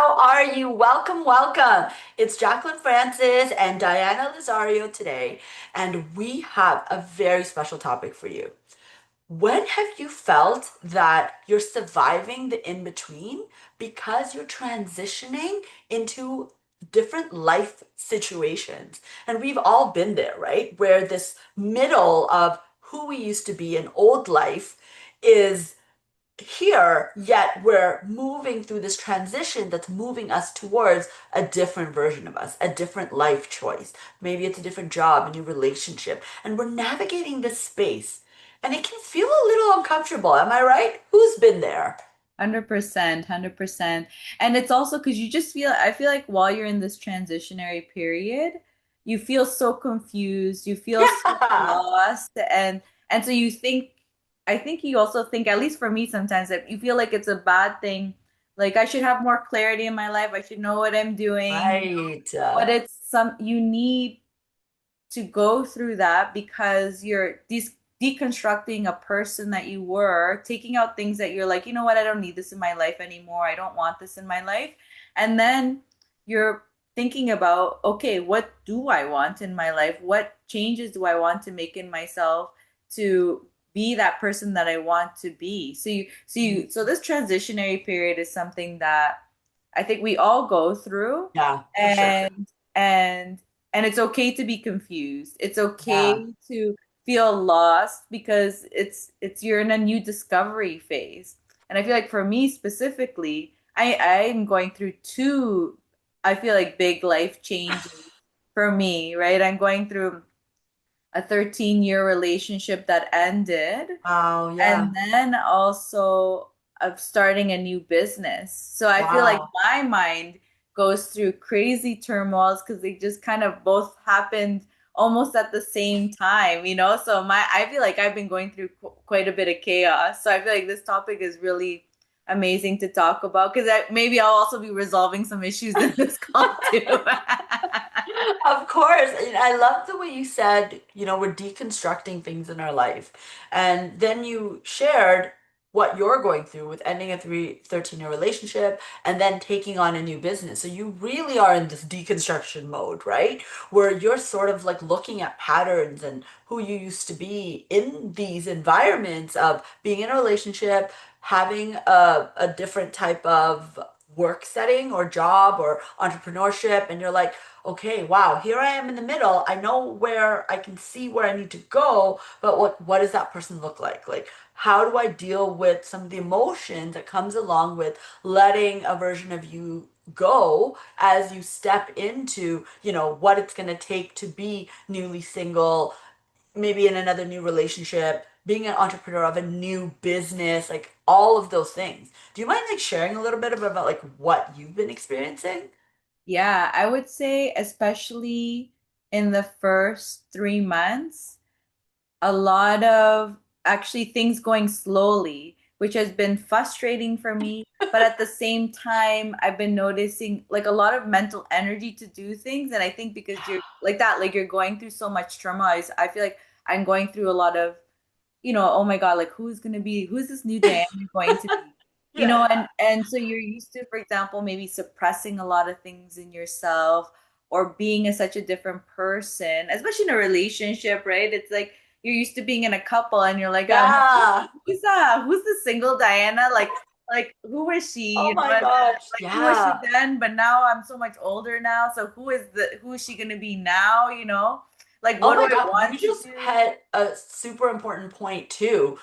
how are you? Welcome, welcome. It's Jacqueline Francis and Diana Lizario today, and we have a very special topic for you. When have you felt that you're surviving the in-between because you're transitioning into different life situations? And we've all been there, right? Where this middle of who we used to be in old life is here, yet we're moving through this transition that's moving us towards a different version of us, a different life choice. Maybe it's a different job, a new relationship, and we're navigating this space. And it can feel a little uncomfortable. Am I right? Who's been there? 100%, 100%. And it's also because I feel like while you're in this transitionary period, you feel so confused, you feel so Yeah. lost, and so I think you also think, at least for me sometimes, that you feel like it's a bad thing. Like I should have more clarity in my life, I should know what I'm doing, Right. but you need to go through that because you're deconstructing a person that you were, taking out things that you're like, you know what, I don't need this in my life anymore. I don't want this in my life. And then you're thinking about, okay, what do I want in my life? What changes do I want to make in myself to be that person that I want to be? So this transitionary period is something that I think we all go through, Yeah, for sure. and and and it's okay to be confused. It's Yeah. okay to feel lost because it's you're in a new discovery phase. And I feel like for me specifically, I'm going through two, I feel like, big life changes for me, right? I'm going through a 13-year relationship that ended, Wow. and Yeah. then also of starting a new business. So I feel like Wow. my mind goes through crazy turmoils because they just kind of both happened almost at the same time, you know? So I feel like I've been going through quite a bit of chaos. So I feel like this topic is really amazing to talk about because maybe I'll also be resolving some issues in this call too. Of course. And I love the way you said, we're deconstructing things in our life. And then you shared what you're going through with ending a 13-year relationship and then taking on a new business. So you really are in this deconstruction mode, right? Where you're sort of like looking at patterns and who you used to be in these environments of being in a relationship, having a different type of work setting or job or entrepreneurship. And you're like, okay, wow, here I am in the middle. I know where I can see where I need to go, but what does that person look like? Like, how do I deal with some of the emotion that comes along with letting a version of you go as you step into, what it's going to take to be newly single, maybe in another new relationship, being an entrepreneur of a new business, like all of those things. Do you mind like sharing a little bit about like what you've been experiencing? Yeah, I would say especially in the first 3 months, a lot of actually things going slowly, which has been frustrating for me. But at the same time, I've been noticing like a lot of mental energy to do things. And I think because you're like that, like you're going through so much trauma, I feel like I'm going through a lot of, oh my God, like who's this new Diana going to be? Yeah, yeah. And so you're used to, for example, maybe suppressing a lot of things in yourself or being such a different person, especially in a relationship, right? It's like you're used to being in a couple and you're like, Yeah. who's that? Who's the single Diana? Like who is she? Oh You know, my and gosh. like who was she Yeah. then? But now I'm so much older now. So who is she gonna be now? Like Oh what do my I God. You want to just do? had a super important point too.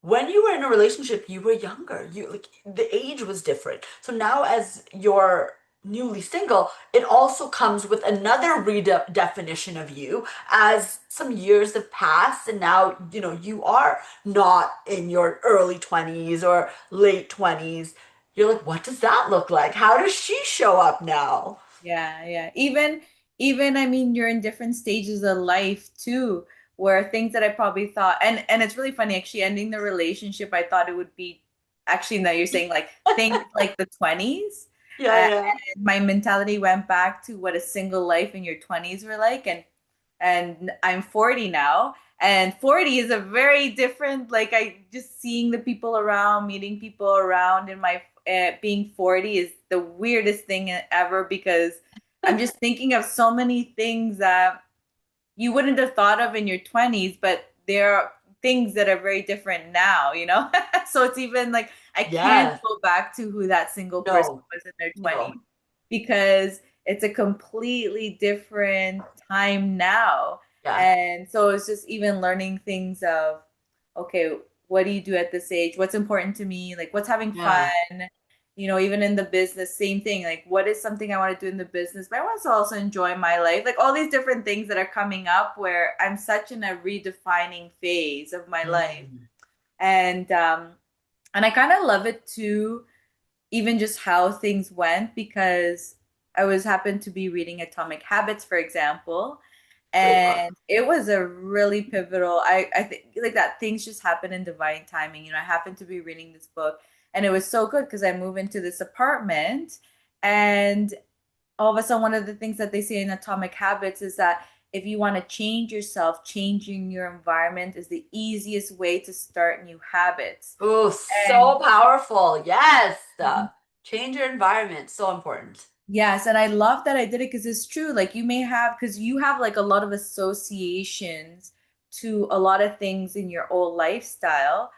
When you were in a relationship, you were younger. You like the age was different. So now as you're newly single, it also comes with another redefinition of you as some years have passed and now, you are not in your early 20s or late 20s. You're like, what does that look like? How does she show up now? Yeah, yeah. Even I mean you're in different stages of life too, where things that I probably thought, and it's really funny actually ending the relationship, I thought it would be actually now you're saying like think like the 20s. Yeah, And yeah. my mentality went back to what a single life in your 20s were like, and I'm 40 now. And 40 is a very different, like I just seeing the people around, meeting people around in my being 40 is the weirdest thing ever because I'm just thinking of so many things that you wouldn't have thought of in your 20s, but there are things that are very different now, you know? So it's even like I can't Yes. go back to who that single person No. was in their 20s No. because it's a completely different time now. Yeah. And so it's just even learning things of, okay, what do you do at this age? What's important to me? Like, what's having fun? Yeah. Even in the business, same thing. Like, what is something I want to do in the business? But I want to also enjoy my life. Like, all these different things that are coming up where I'm such in a redefining phase of my life. Mm. And and I kind of love it too, even just how things went because I was happened to be reading Atomic Habits, for example, Great book. and it was a really pivotal. I think like that things just happen in divine timing. I happened to be reading this book, and it was so good because I moved into this apartment, and all of a sudden, one of the things that they say in Atomic Habits is that if you want to change yourself, changing your environment is the easiest way to start new habits. Oh, And so powerful. Yes. Change your environment. So important. yes, and I love that I did it because it's true. Like you may have, because you have like a lot of associations to a lot of things in your old lifestyle.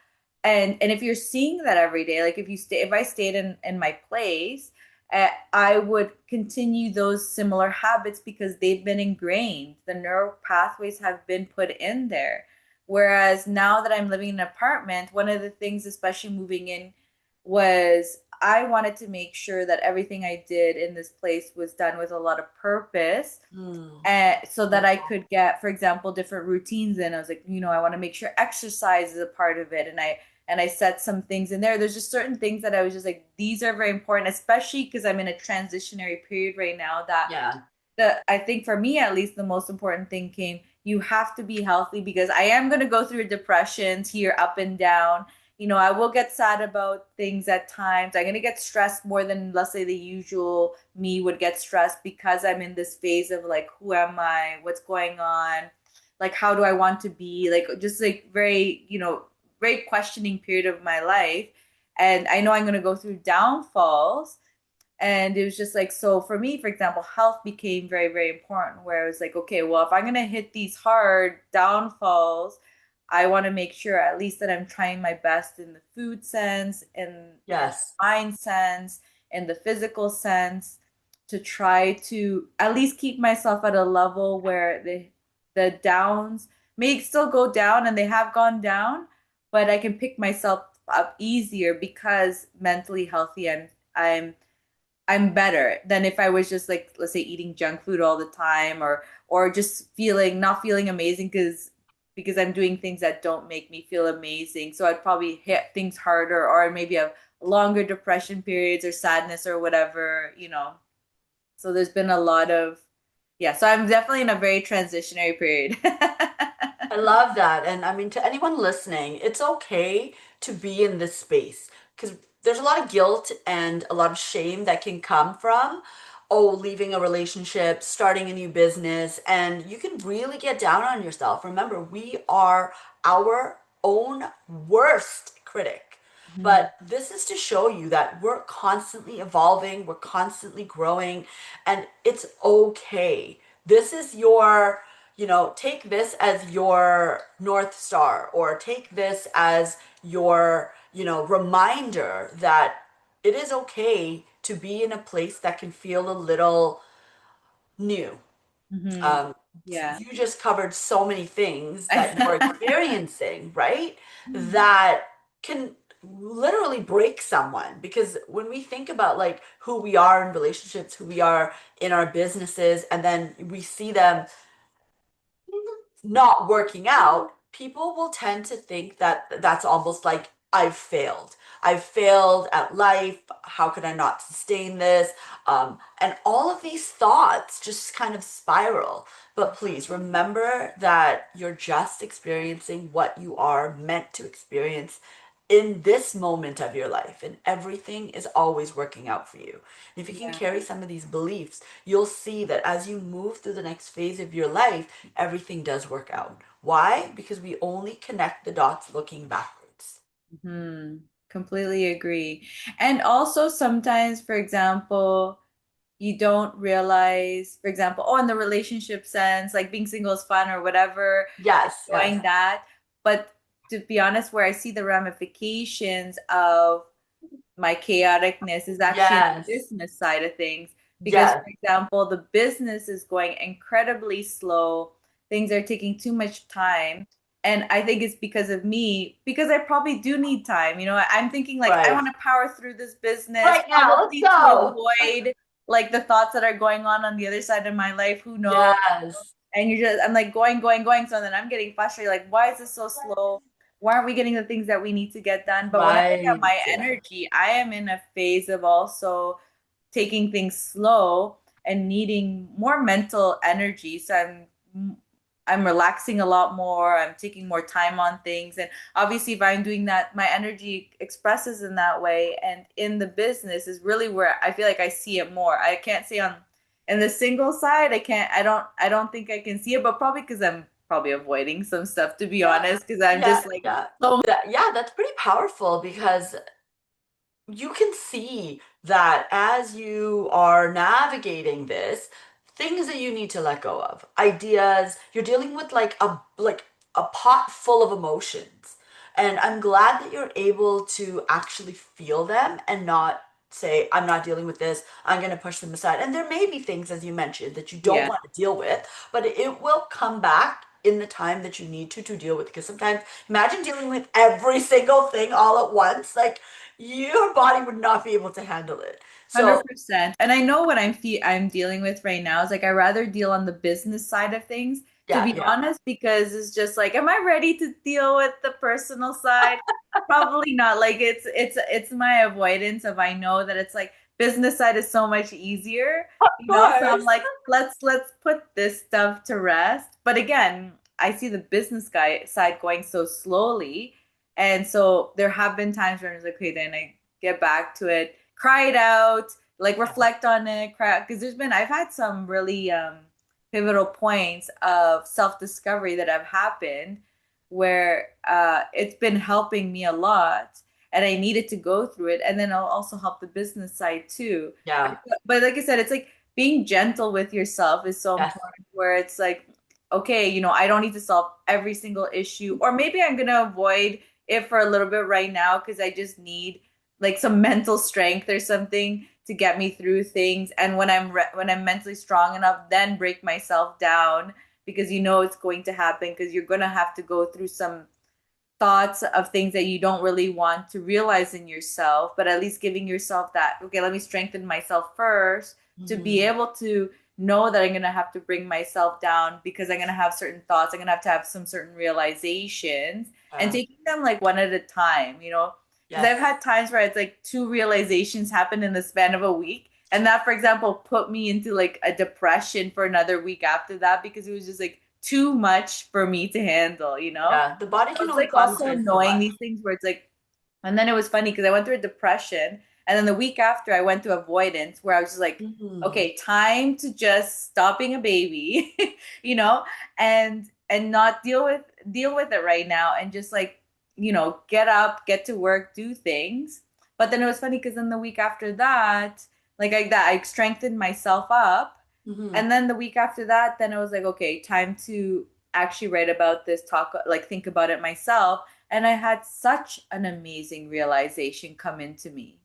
And if you're seeing that every day, like if I stayed in my place, I would continue those similar habits because they've been ingrained. The neural pathways have been put in there. Whereas now that I'm living in an apartment, one of the things, especially moving in, was I wanted to make sure that everything I did in this place was done with a lot of purpose, Mm. so that I could get, for example, different routines in. I was like, I want to make sure exercise is a part of it, and I set some things in there. There's just certain things that I was just like, these are very important, especially because I'm in a transitionary period right now. That Yeah. I think for me at least the most important thing came, you have to be healthy because I am going to go through depressions here up and down. I will get sad about things at times. I'm going to get stressed more than, let's say, the usual me would get stressed because I'm in this phase of like, who am I? What's going on? Like, how do I want to be? Like, just like very, very questioning period of my life. And I know I'm going to go through downfalls, and it was just like, so for me, for example, health became very, very important. Where I was like, okay, well, if I'm going to hit these hard downfalls, I want to make sure at least that I'm trying my best in the food sense, in Yes. mind sense, in the physical sense, to try to at least keep myself at a level where the downs may still go down, and they have gone down, but I can pick myself up easier because mentally healthy. I'm better than if I was just like, let's say, eating junk food all the time, or just feeling not feeling amazing because I'm doing things that don't make me feel amazing. So I'd probably hit things harder, or maybe have longer depression periods or sadness or whatever. So there's been a lot of, yeah, so I'm definitely in a very transitionary period. I love that. And I mean, to anyone listening, it's okay to be in this space because there's a lot of guilt and a lot of shame that can come from, oh, leaving a relationship, starting a new business, and you can really get down on yourself. Remember, we are our own worst critic. Mhm. But this is to show you that we're constantly evolving, we're constantly growing, and it's okay. This is your, take this as your North Star, or take this as your, reminder that it is okay to be in a place that can feel a little new. Mhm. Um, Yeah. you just covered so many things that you're experiencing, right? That can literally break someone. Because when we think about like who we are in relationships, who we are in our businesses, and then we see them not working out, people will tend to think that that's almost like I've failed. I've failed at life. How could I not sustain this? And all of these thoughts just kind of spiral. But please remember that you're just experiencing what you are meant to experience in this moment of your life, and everything is always working out for you. And if you can Yeah. carry some of these beliefs, you'll see that as you move through the next phase of your life, everything does work out. Why? Because we only connect the dots looking backwards. Hmm. Completely agree. And also sometimes, for example, you don't realize, for example, oh, in the relationship sense, like being single is fun or whatever, Yes, yes, enjoying that. But to be honest, where I see the ramifications of my chaoticness is actually in the yes, business side of things. Because, for yes, example, the business is going incredibly slow, things are taking too much time. And I think it's because of me, because I probably do need time. I'm thinking like, I right. want to power through this business, Right now, let's probably to go. avoid like the thoughts that are going on the other side of my life. Who knows? Yes, And I'm like going, going, going. So then I'm getting frustrated. Like, why is this so slow? Why aren't we getting the things that we need to get done? But when I look at right. my energy, I am in a phase of also taking things slow and needing more mental energy. So I'm relaxing a lot more. I'm taking more time on things. And obviously if I'm doing that, my energy expresses in that way. And in the business is really where I feel like I see it more. I can't say on in the single side, I don't think I can see it, but probably because I'm probably avoiding some stuff to be Yeah, honest, because I'm yeah, just like yeah. so Yeah, that's pretty powerful because you can see that as you are navigating this, things that you need to let go of, ideas, you're dealing with like a pot full of emotions. And I'm glad that you're able to actually feel them and not say, I'm not dealing with this, I'm going to push them aside. And there may be things, as you mentioned, that you don't yeah. want to deal with, but it will come back in the time that you need to deal with. Because sometimes, imagine dealing with every single thing all at once. Like, your body would not be able to handle it. So, 100%. And I know what I'm dealing with right now is like I rather deal on the business side of things, to yeah, be yeah. honest, because it's just like, am I ready to deal with the personal side? Probably not. Like it's my avoidance of I know that it's like business side is so much easier, Of So I'm course. like, let's put this stuff to rest. But again, I see the business guy side going so slowly. And so there have been times where I was like, okay, then I get back to it, cry it out, like Yeah, reflect on it, cry because I've had some really pivotal points of self-discovery that have happened where it's been helping me a lot and I needed to go through it. And then I'll also help the business side too. yeah, But like I said, it's like being gentle with yourself is so yes. important where it's like, okay, I don't need to solve every single issue, or maybe I'm gonna avoid it for a little bit right now because I just need like some mental strength or something to get me through things. And when I'm mentally strong enough, then break myself down because it's going to happen because you're gonna have to go through some thoughts of things that you don't really want to realize in yourself, but at least giving yourself that, okay, let me strengthen myself first to be Hmm. able to know that I'm going to have to bring myself down because I'm going to have certain thoughts. I'm going to have some certain realizations and Yeah, taking them like one at a time. Because I've yes. had times where it's like two realizations happen in the span of a week. And that, for example, put me into like a depression for another week after that because it was just like too much for me to handle. Yeah, the body can It's only like also process so annoying much. these things where it's like, and then it was funny because I went through a depression, and then the week after I went to avoidance, where I was just like, Hmm. okay, time to just stop being a baby, you know, and not deal with it right now, and just like get up, get to work, do things. But then it was funny because then the week after that, I strengthened myself up, Hmm. and then the week after that, then I was like, okay, time to actually write about this, talk, like think about it myself. And I had such an amazing realization come into me,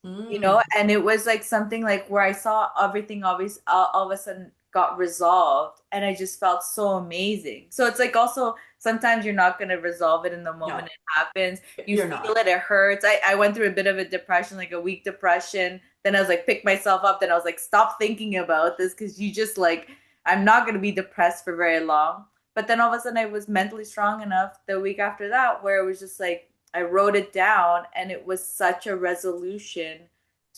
Mm. and it was like something like where I saw everything always all of a sudden got resolved, and I just felt so amazing. So it's like also sometimes you're not going to resolve it in the moment No, it happens. You you're feel not. it hurts. I went through a bit of a depression, like a week depression. Then I was like, pick myself up. Then I was like, stop thinking about this because you just like, I'm not going to be depressed for very long. But then all of a sudden I was mentally strong enough the week after that where it was just like, I wrote it down and it was such a resolution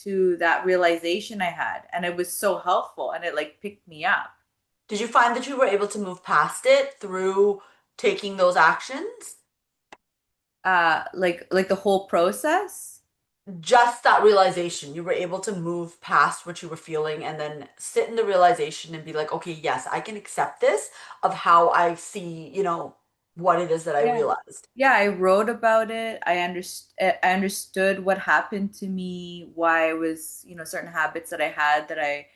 to that realization I had. And it was so helpful and it like picked me up. Did you find that you were able to move past it through taking those actions? Like the whole process. Just that realization, you were able to move past what you were feeling and then sit in the realization and be like, okay, yes, I can accept this of how I see, what it is that I Yeah. realized. Yeah, I wrote about it. I understood what happened to me, why I was, certain habits that I had that I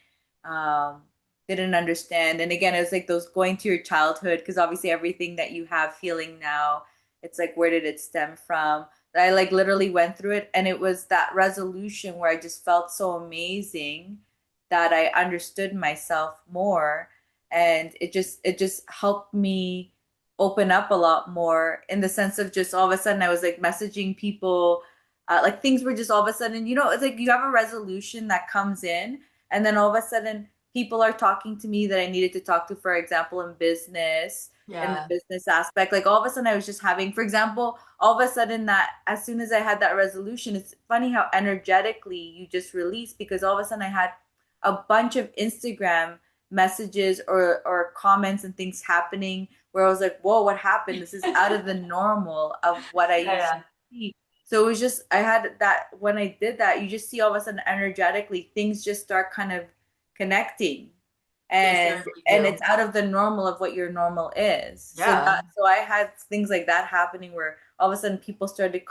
um didn't understand. And again, it was like those going to your childhood, because obviously everything that you have feeling now, it's like where did it stem from? I like literally went through it, and it was that resolution where I just felt so amazing that I understood myself more, and it just helped me open up a lot more, in the sense of just all of a sudden I was like messaging people, like things were just all of a sudden, it's like you have a resolution that comes in, and then all of a sudden people are talking to me that I needed to talk to, for example, in the Yeah. business aspect. Like all of a sudden I was just having, for example, all of a sudden, that as soon as I had that resolution, it's funny how energetically you just release, because all of a sudden I had a bunch of Instagram messages or comments and things happening where I was like, whoa, what happened? This is out of the normal of what I Yeah, yeah. usually see. So it was just, I had that, when I did that, you just see all of a sudden energetically things just start kind of connecting, They and certainly do. it's out of the normal of what your normal is. So Yeah. so I had things like that happening where all of a sudden people started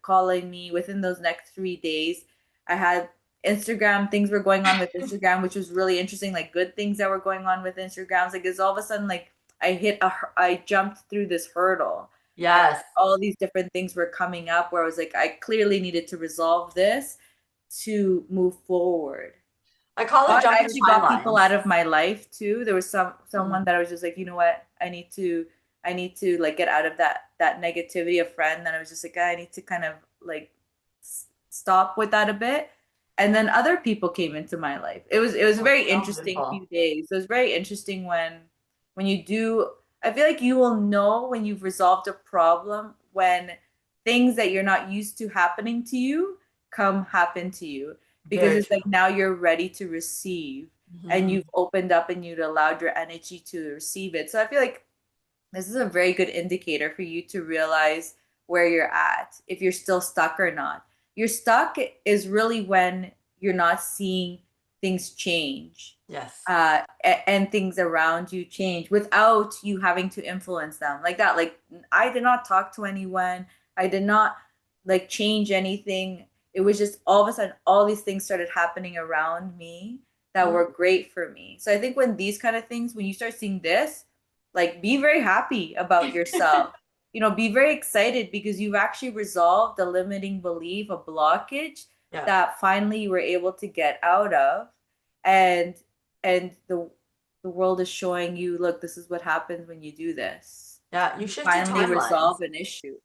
calling me within those next 3 days. I had Instagram, things were going on with Instagram, which was really interesting, like good things that were going on with Instagrams. Like it's all of a sudden like I jumped through this hurdle, and Yes. all these different things were coming up where I was like, I clearly needed to resolve this to move forward. I call it But I jumping actually got people timelines. out of my life too. There was Mm. someone that I was just like, you know what, I need to like get out of that negativity. A friend that I was just like, I need to kind of like stop with that a bit. And then other people came into my life. It was a Oh, very so interesting few beautiful. days. It was very interesting when you do. I feel like you will know when you've resolved a problem when things that you're not used to happening to you come happen to you, because Very it's true. like now you're ready to receive, and Hmm. you've opened up and you've allowed your energy to receive it. So I feel like this is a very good indicator for you to realize where you're at, if you're still stuck or not. You're stuck is really when you're not seeing things change, Yes. and things around you change without you having to influence them like that. Like I did not talk to anyone. I did not like change anything. It was just all of a sudden all these things started happening around me that Mhm. were great for me. So I think when these kind of things, when you start seeing this, like be very happy about yourself. Be very excited because you've actually resolved a limiting belief, a blockage Yeah. that finally you were able to get out of. And the world is showing you, look, this is what happens when you do this. Yeah. You You shifted finally timelines. resolve an issue.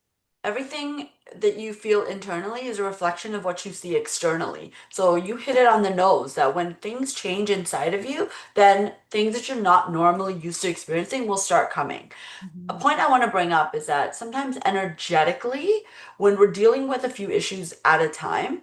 Everything that you feel internally is a reflection of what you see externally. So you hit it on the nose that when things change inside of you, then things that you're not normally used to experiencing will start coming. A Mhm. point I want to bring up is that sometimes energetically, when we're dealing with a few issues at a time,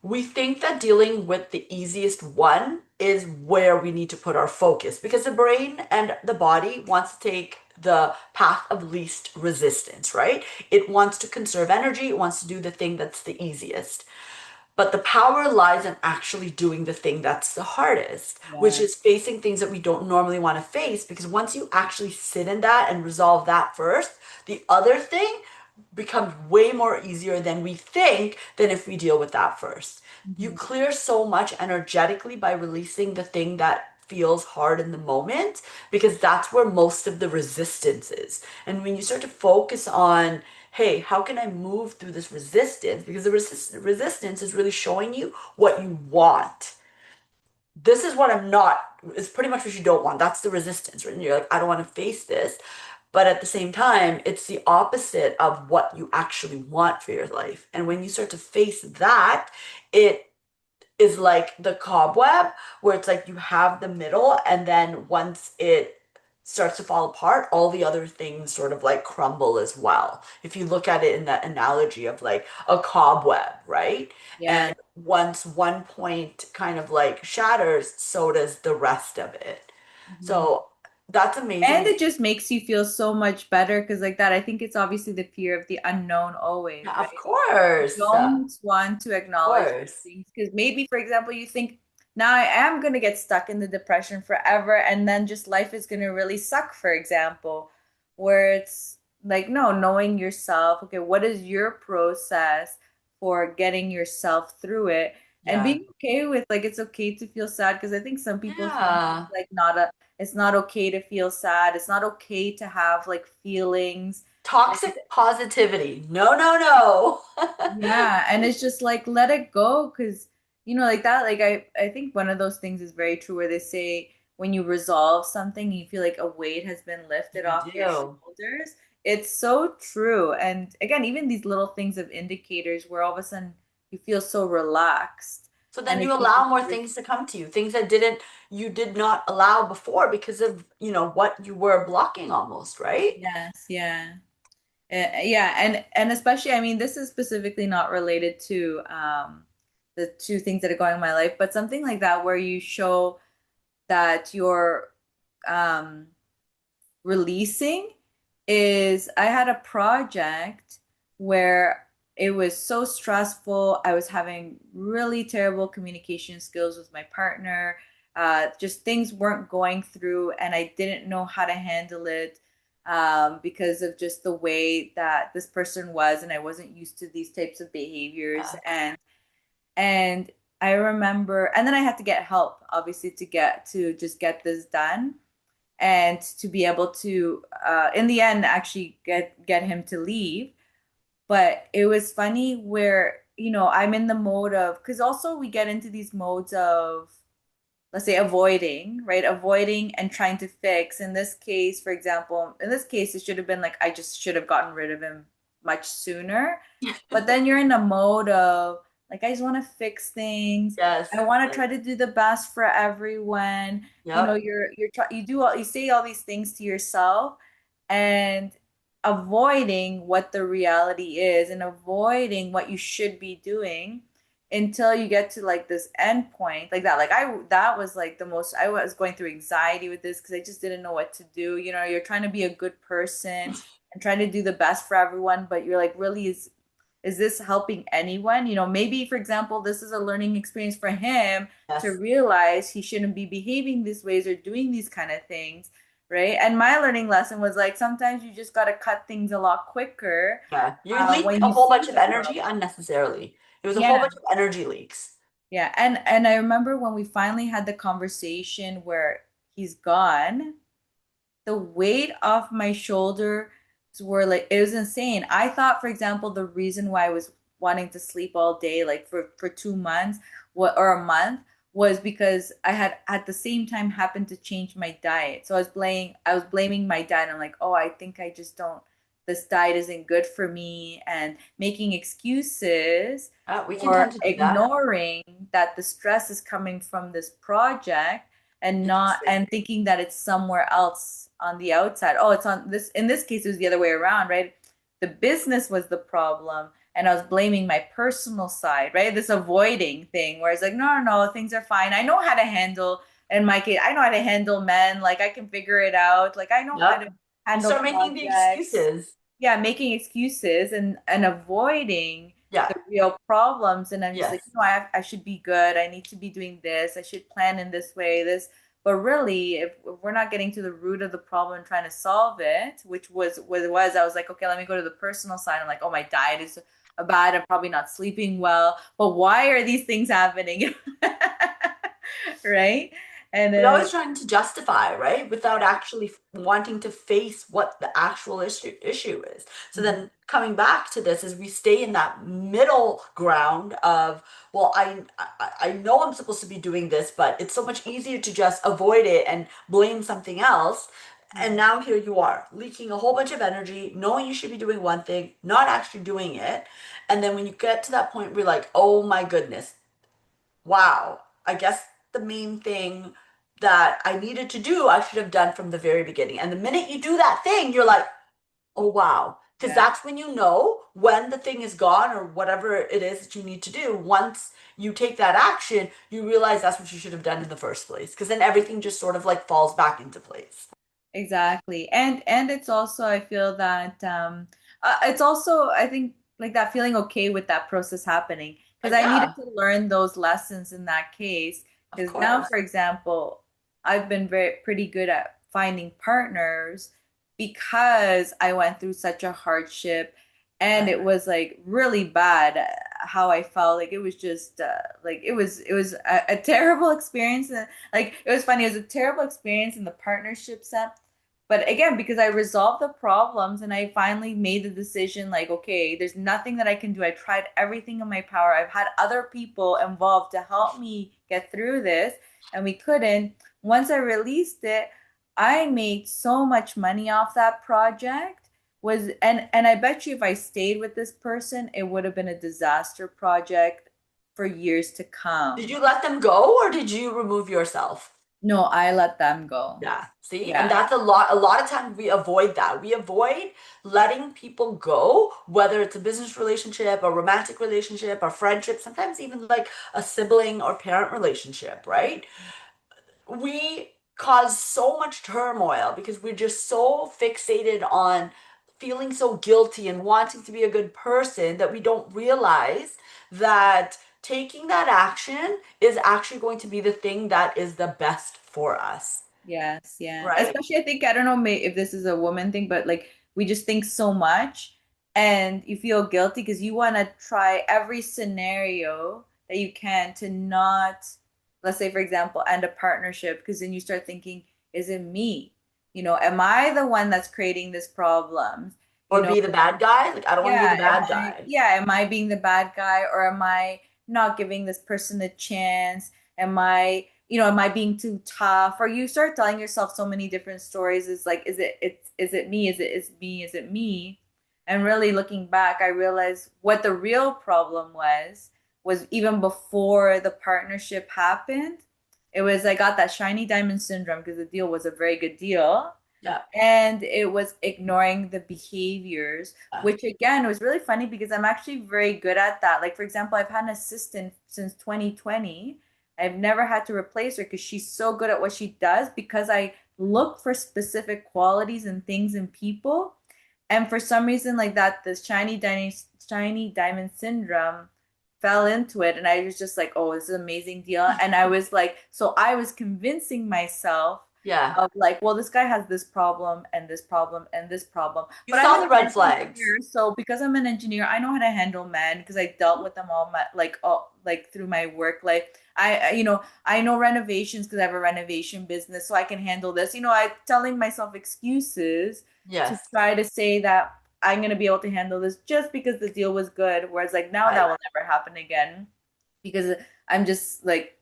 we think that dealing with the easiest one is where we need to put our focus because the brain and the body wants to take the path of least resistance, right? It wants to conserve energy, it wants to do the thing that's the easiest. But the power lies in actually doing the thing that's the hardest, which Yeah. is facing things that we don't normally want to face. Because once you actually sit in that and resolve that first, the other thing becomes way more easier than we think than if we deal with that first. You Mhm. clear so much energetically by releasing the thing that feels hard in the moment because that's where most of the resistance is. And when you start to focus on, hey, how can I move through this resistance? Because the resistance is really showing you what you want. This is what I'm not, it's pretty much what you don't want. That's the resistance, right? And you're like, I don't want to face this. But at the same time, it's the opposite of what you actually want for your life. And when you start to face that, it is like the cobweb where it's like you have the middle, and then once it starts to fall apart, all the other things sort of like crumble as well. If you look at it in that analogy of like a cobweb, right? Yeah. And once one point kind of like shatters, so does the rest of it. Mhm. So that's And amazing. it just makes you feel so much better because, like that, I think it's obviously the fear of the unknown always, Yeah, of right? You course. Of don't want to acknowledge course. things because maybe, for example, you think, now I am going to get stuck in the depression forever, and then just life is going to really suck, for example, where it's like no, knowing yourself, okay, what is your process for getting yourself through it, and Yeah. being okay with like it's okay to feel sad, because I think some people think it's Yeah. like not a, it's not okay to feel sad, it's not okay to have like feelings. And Toxic positivity. No, no, no. yeah, and it's just like let it go, because like that, like I think one of those things is very true where they say when you resolve something, you feel like a weight has been lifted You off your do. shoulders. It's so true. And again, even these little things of indicators where all of a sudden you feel so relaxed, So and then it you gives allow more you, things to come to you, things that you did not allow before because of, what you were blocking almost, right? yes, yeah. Yeah, and especially, I mean, this is specifically not related to the two things that are going in my life, but something like that where you show that you're um, releasing is I had a project where it was so stressful. I was having really terrible communication skills with my partner. Just things weren't going through, and I didn't know how to handle it because of just the way that this person was, and I wasn't used to these types of behaviors. Yeah. And I remember, and then I had to get help, obviously, to just get this done and to be able to in the end actually get him to leave. But it was funny where I'm in the mode of, because also we get into these modes of, let's say, avoiding, right? Avoiding and trying to fix. In this case, for example, in this case, it should have been like I just should have gotten rid of him much sooner. But then you're in a mode of like I just want to fix things. I Yes. want to Yes. try to do the best for everyone. Yep. You say all these things to yourself and avoiding what the reality is and avoiding what you should be doing until you get to like this end point like that. Like that was like the most, I was going through anxiety with this because I just didn't know what to do. You're trying to be a good person and trying to do the best for everyone, but you're like, really, is this helping anyone? Maybe, for example, this is a learning experience for him to Yes. realize he shouldn't be behaving these ways or doing these kind of things, right? And my learning lesson was like sometimes you just got to cut things a lot quicker Yeah. You leaked when a you whole see bunch of the energy problem. unnecessarily. It was a whole Yeah. bunch of energy leaks. Yeah, and I remember when we finally had the conversation where he's gone, the weight off my shoulders were like it was insane. I thought, for example, the reason why I was wanting to sleep all day, like for 2 months, or a month, was because I had at the same time happened to change my diet. So I was blaming my diet. I'm like, oh, I think I just don't. This diet isn't good for me, and making excuses We can or tend to do that. ignoring that the stress is coming from this project and not Interesting. and thinking that it's somewhere else on the outside. Oh, it's on this. In this case, it was the other way around, right? The business was the problem, and I was blaming my personal side, right? This avoiding thing where it's like, no, no, no, things are fine. I know how to handle. In my case, I know how to handle men. Like I can figure it out. Like I know how to Yep. You handle start making the projects. excuses. Yeah, making excuses and avoiding Yeah. the real problems. And I'm just like, Yes. I should be good. I need to be doing this. I should plan in this way, this. But really, if we're not getting to the root of the problem and trying to solve it, which was what it was, I was like, okay, let me go to the personal side. I'm like, oh, my diet is bad. I'm probably not sleeping well. But why are these things happening? Right? And We're then, always trying to justify, right? Without actually wanting to face what the actual issue is. So then coming back to this is we stay in that middle ground of, well, I know I'm supposed to be doing this, but it's so much easier to just avoid it and blame something else. And yeah, now here you are, leaking a whole bunch of energy, knowing you should be doing one thing, not actually doing it. And then when you get to that point, we're like, oh my goodness, wow, I guess the main thing that I needed to do, I should have done from the very beginning. And the minute you do that thing, you're like, oh, wow. Because yeah. that's when you know when the thing is gone or whatever it is that you need to do. Once you take that action, you realize that's what you should have done in the first place. Because then everything just sort of like falls back into place. Exactly. And it's also I feel that it's also I think like that feeling okay with that process happening because I needed Yeah, to learn those lessons in that case of because now course. for example I've been very pretty good at finding partners because I went through such a hardship and Right. it was like really bad how I felt. Like it was just like it was a terrible experience. Like it was funny, it was a terrible experience in the partnership sense. But again, because I resolved the problems and I finally made the decision, like, okay, there's nothing that I can do. I tried everything in my power. I've had other people involved to help me get through this, and we couldn't. Once I released it, I made so much money off that project was and I bet you if I stayed with this person, it would have been a disaster project for years to Did come. you let them go or did you remove yourself? No, I let them go. Yeah, see? And Yeah. that's a lot of times we avoid that. We avoid letting people go, whether it's a business relationship, a romantic relationship, a friendship, sometimes even like a sibling or parent relationship, right? We cause so much turmoil because we're just so fixated on feeling so guilty and wanting to be a good person that we don't realize that taking that action is actually going to be the thing that is the best for us, Yes, yeah. right? Especially, I think, I don't know if this is a woman thing, but like we just think so much and you feel guilty because you want to try every scenario that you can to not, let's say, for example, end a partnership, because then you start thinking, is it me? Am I the one that's creating this problem? You Or know, be the bad guy. Like, I don't want to be the bad guy. am I being the bad guy, or am I not giving this person a chance? Am I being too tough? Or you start telling yourself so many different stories. Is like, is it me? Is me? Is it me? And really looking back, I realized what the real problem was even before the partnership happened. It was I got that shiny diamond syndrome because the deal was a very good deal, Yeah. and it was ignoring the behaviors, Yeah. which again was really funny because I'm actually very good at that. Like, for example, I've had an assistant since 2020. I've never had to replace her because she's so good at what she does because I look for specific qualities and things in people. And for some reason, like that, the shiny diamond syndrome fell into it. And I was just like, oh, this is an amazing deal. And I was like, so I was convincing myself Yeah. of like, well, this guy has this problem and this problem and this problem. You But I'm saw an the red flags. engineer, so because I'm an engineer, I know how to handle men because I dealt with them all like through my work. Like I know renovations because I have a renovation business, so I can handle this. I telling myself excuses to Yes. try to say that I'm gonna be able to handle this just because the deal was good. Whereas like now that Right. will never happen again because I'm just like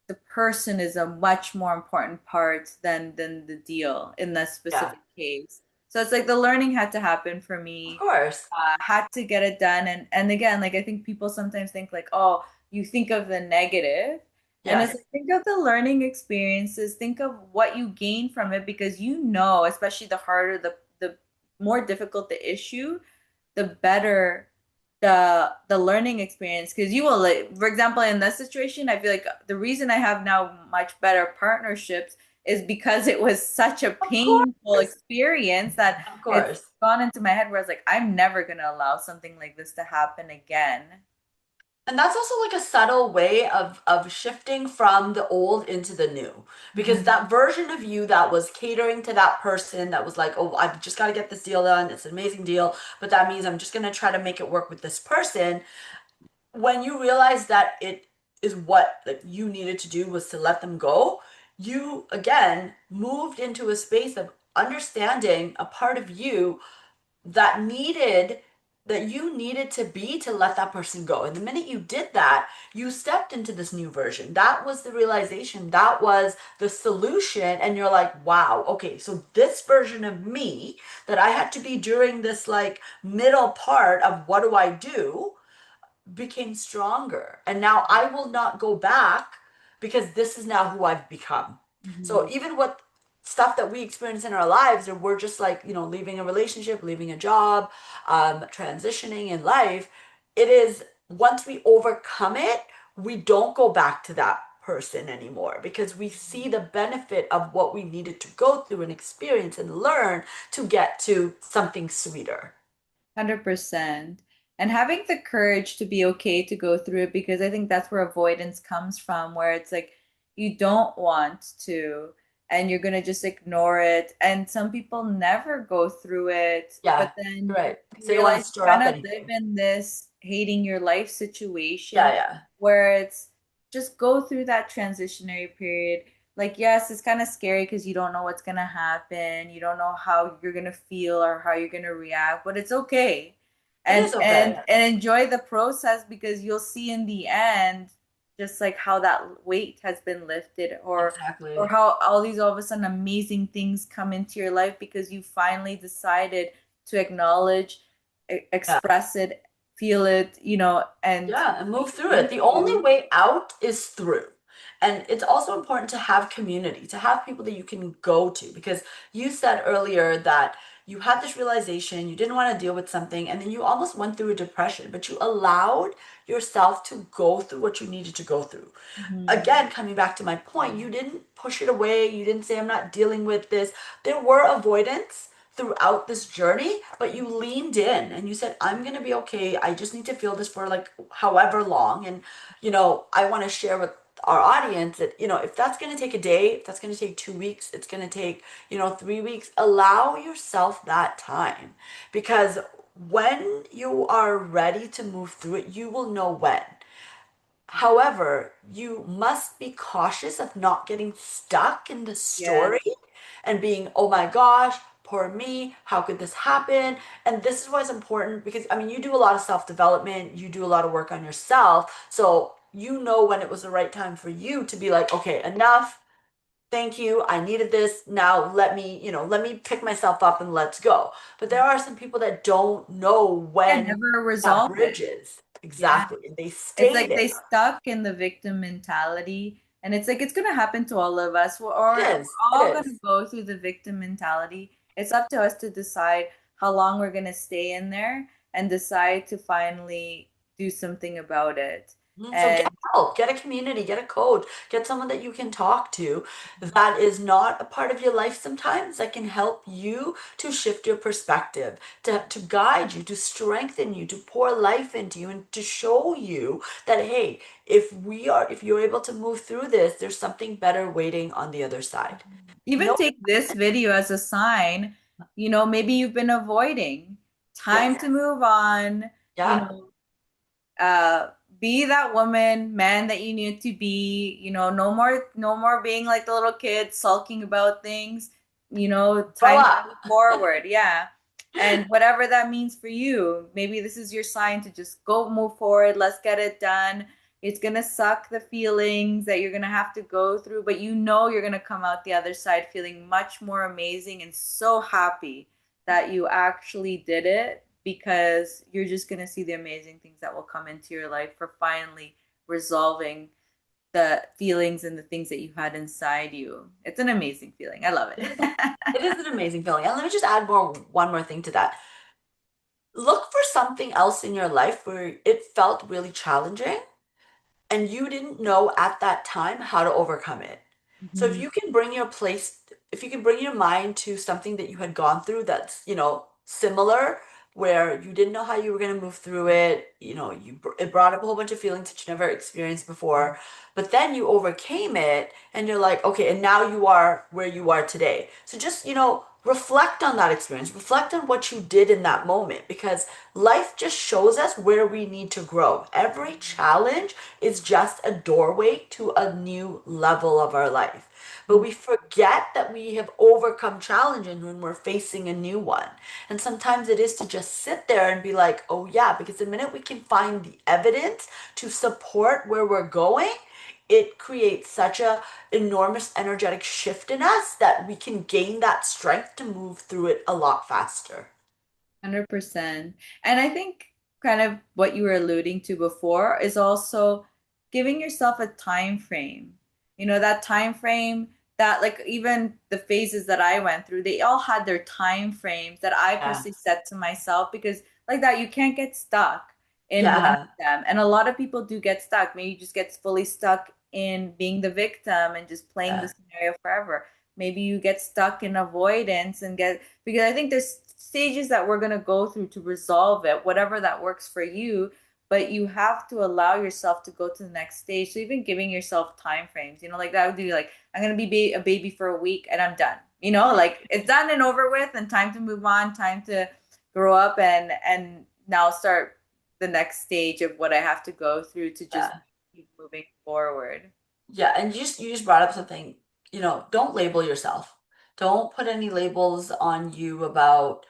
the person is a much more important part than the deal in that Yeah. specific case. So it's like the learning had to happen for Of me. course. Had to get it done, and again, like I think people sometimes think like, oh, you think of the negative, and it's Yes. like think of the learning experiences, think of what you gain from it because especially the harder the more difficult the issue, the better the learning experience because you will like, for example, in this situation, I feel like the reason I have now much better partnerships is because it was such a Of painful course. experience that Of it's course. gone into my head where it's like I'm never gonna allow something like this to happen again. And that's also like a subtle way of shifting from the old into the new. Because Mhm. that version of you that was catering to that person that was like, "Oh, I've just got to get this deal done. It's an amazing deal, but that means I'm just going to try to make it work with this person." When you realize that it is what like you needed to do was to let them go, you again moved into a space of understanding a part of you that needed that you needed to be to let that person go. And the minute you did that, you stepped into this new version. That was the realization. That was the solution. And you're like, wow, okay, so this version of me that I had to be during this like middle part of what do I do became stronger. And now I will not go back because this is now who I've become. So Mhm. even with stuff that we experience in our lives, or we're just like, leaving a relationship, leaving a job, transitioning in life, it is once we overcome it, we don't go back to that person anymore because we see the benefit of what we needed to go through and experience and learn to get to something sweeter. 100%. And having the courage to be okay to go through it because I think that's where avoidance comes from, where it's like you don't want to. and you're gonna just ignore it. And some people never go through it, but Yeah, then right. you So you don't want realize to you stir kind up of live anything. in this hating your life Yeah, situation yeah. where it's just go through that transitionary period. Like, yes, it's kind of scary because you don't know what's gonna happen. You don't know how you're gonna feel or how you're gonna react, but it's okay. It And is okay. and enjoy the process because you'll see in the end just like how that weight has been lifted, or Exactly. how all these all of a sudden amazing things come into your life because you finally decided to acknowledge, Yeah. express it, feel it, and Yeah, and move be through it. with The only you. way out is through. And it's also important to have community, to have people that you can go to, because you said earlier that you had this realization, you didn't want to deal with something, and then you almost went through a depression, but you allowed yourself to go through what you needed to go through. Mhm. Again, coming back to my point, you didn't push it away. You didn't say, I'm not dealing with this. There were avoidance throughout this journey, but you leaned in and you said, I'm going to be okay. I just need to feel this for like however long. And, I want to share with our audience that, if that's going to take a day, if that's going to take 2 weeks, it's going to take, 3 weeks, allow yourself that time because when you are ready to move through it, you will know when. However, you must be cautious of not getting stuck in the Yes. story and being, oh my gosh, poor me, how could this happen? And this is why it's important because, I mean, you do a lot of self-development, you do a lot of work on yourself. So you know when it was the right time for you to be like, okay, enough. Thank you. I needed this. Now let me pick myself up and let's go. But there are some people that don't know And when never that resolve it. bridge is. Yeah. Exactly. And they It's stay like they there. stuck in the victim mentality. And it's like it's gonna happen to all of us. It We're is. It all gonna is. go through the victim mentality. It's up to us to decide how long we're gonna stay in there and decide to finally do something about it. So get And help, get a community, get a coach, get someone that you can talk to that is not a part of your life sometimes that can help you to shift your perspective, to guide you, to strengthen you, to pour life into you, and to show you that, hey, if you're able to move through this, there's something better waiting on the other side. even No, take this video as a sign, maybe you've been avoiding. Time yes, to move on, you yeah, know, uh be that woman, man that you need to be, no more being like the little kid sulking about things, grow time to up. move forward. Yeah. And whatever that means for you, maybe this is your sign to just go move forward. Let's get it done. It's gonna suck, the feelings that you're gonna have to go through, but you're gonna come out the other side feeling much more amazing and so happy that you actually did it, because you're just going to see the amazing things that will come into your life for finally resolving the feelings and the things that you had inside you. It's an amazing feeling. I love It is, it. it is an amazing feeling. And let me just add one more thing to that. Look for something else in your life where it felt really challenging and you didn't know at that time how to overcome it. So Mhm. if you can bring your mind to something that you had gone through that's, similar, where you didn't know how you were going to move through it, it brought up a whole bunch of feelings that you never experienced before, but then you overcame it and you're like, okay, and now you are where you are today. So just, reflect on that experience, reflect on what you did in that moment because life just shows us where we need to grow. Every challenge is just a doorway to a new level of our life. But we forget that we have overcome challenges when we're facing a new one. And sometimes it is to just sit there and be like, oh yeah, because the minute we can find the evidence to support where we're going, it creates such a enormous energetic shift in us that we can gain that strength to move through it a lot faster. 100%. And I think kind of what you were alluding to before is also giving yourself a time frame. That time frame that, like, even the phases that I went through, they all had their time frames that I Yeah. personally set to myself, because like that you can't get stuck in one of Yeah. them. And a lot of people do get stuck. Maybe you just get fully stuck in being the victim and just playing the Yeah. scenario forever. Maybe you get stuck in avoidance and get, because I think there's stages that we're going to go through to resolve it, whatever that works for you. but you have to allow yourself to go to the next stage. So even giving yourself time frames, like that would be like, I'm gonna be a baby for a week and I'm done. Like it's done and over with, and time to move on, time to grow up and now start the next stage of what I have to go through to just Yeah. keep moving forward. Yeah, and you just brought up something, don't label yourself. Don't put any labels on you about,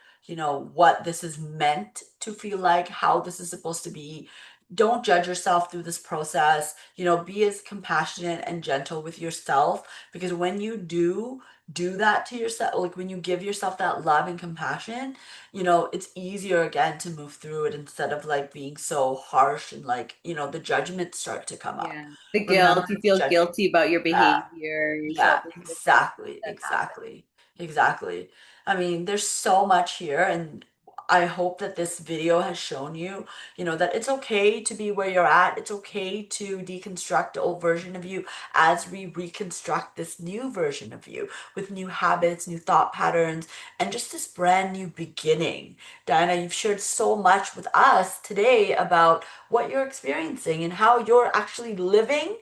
what this is meant to feel like, how this is supposed to be. Don't judge yourself through this process. Be as compassionate and gentle with yourself because when you do that to yourself, like when you give yourself that love and compassion, it's easier again to move through it instead of like being so harsh and like, the judgments start to come up. Yeah. The Remember, guilt, you it's feel judgment. guilty about your Yeah, behavior, your yeah, self-esteem exactly, that happens. exactly, exactly. I mean, there's so much here, and I hope that this video has shown you, that it's okay to be where you're at. It's okay to deconstruct the old version of you as we reconstruct this new version of you with new habits, new thought patterns, and just this brand new beginning. Diana, you've shared so much with us today about what you're experiencing and how you're actually living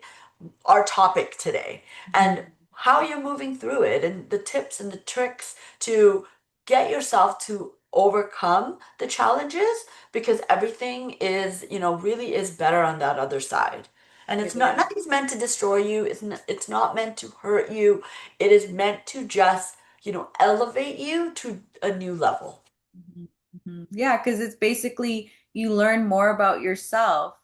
our topic today and Mhm. how you're moving through it and the tips and the tricks to get yourself to overcome the challenges because everything is, really is better on that other side. And It it's not, is. nothing's meant to destroy you. It's not meant to hurt you. It is meant to just, elevate you to a new level. Mhm. Mhm. Yeah, because it's basically you learn more about yourself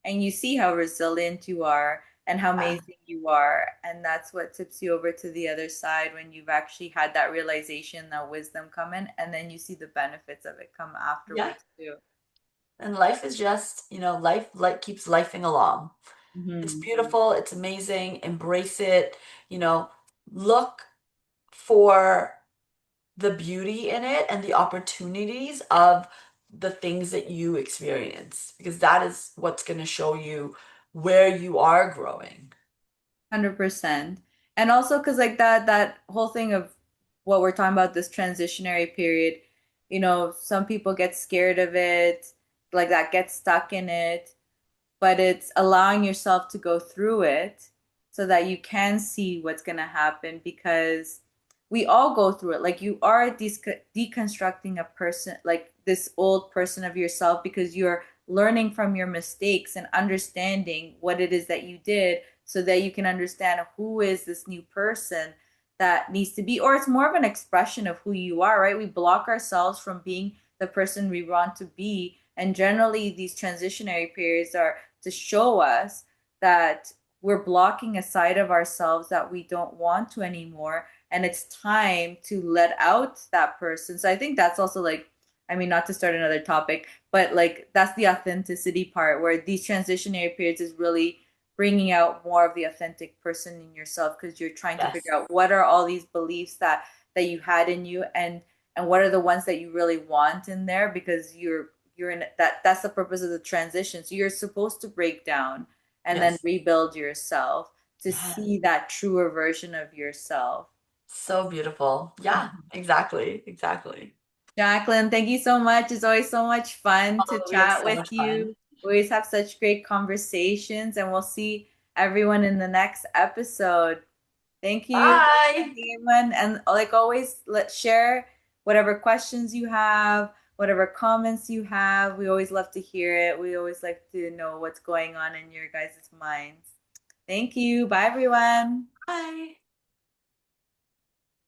and you see how resilient you are and how Yeah. amazing you are. And that's what tips you over to the other side when you've actually had that realization, that wisdom come in, and then you see the benefits of it come Yeah. afterwards too. And life is just, life like keeps lifing along. It's Mhm. beautiful, it's amazing, embrace it, you know, look for the beauty in it and the opportunities of the things that you experience because that is what's going to show you where you are growing. 100%. And also because like that whole thing of what we're talking about, this transitionary period, some people get scared of it, like that, get stuck in it, but it's allowing yourself to go through it so that you can see what's going to happen because we all go through it. Like you are deconstructing a person, like this old person of yourself, because you're learning from your mistakes and understanding what it is that you did so that you can understand who is this new person that needs to be, or it's more of an expression of who you are, right? We block ourselves from being the person we want to be. And generally, these transitionary periods are to show us that we're blocking a side of ourselves that we don't want to anymore. And it's time to let out that person. So I think that's also like, I mean, not to start another topic, but like that's the authenticity part where these transitionary periods is really bringing out more of the authentic person in yourself because you're trying to figure Yes. out what are all these beliefs that you had in you and what are the ones that you really want in there because you're in that's the purpose of the transition. So you're supposed to break down and then Yes. rebuild yourself to Yes. see that truer version of yourself. So beautiful. Yeah, exactly. Exactly. Jacqueline, thank you so much. It's always so much fun to Oh, we had chat so with much fun. you. We always have such great conversations, and we'll see everyone in the next episode. Thank you for Bye. attending, everyone. And like always, let's share whatever questions you have, whatever comments you have. We always love to hear it. We always like to know what's going on in your guys' minds. Thank you. Bye, everyone. Bye.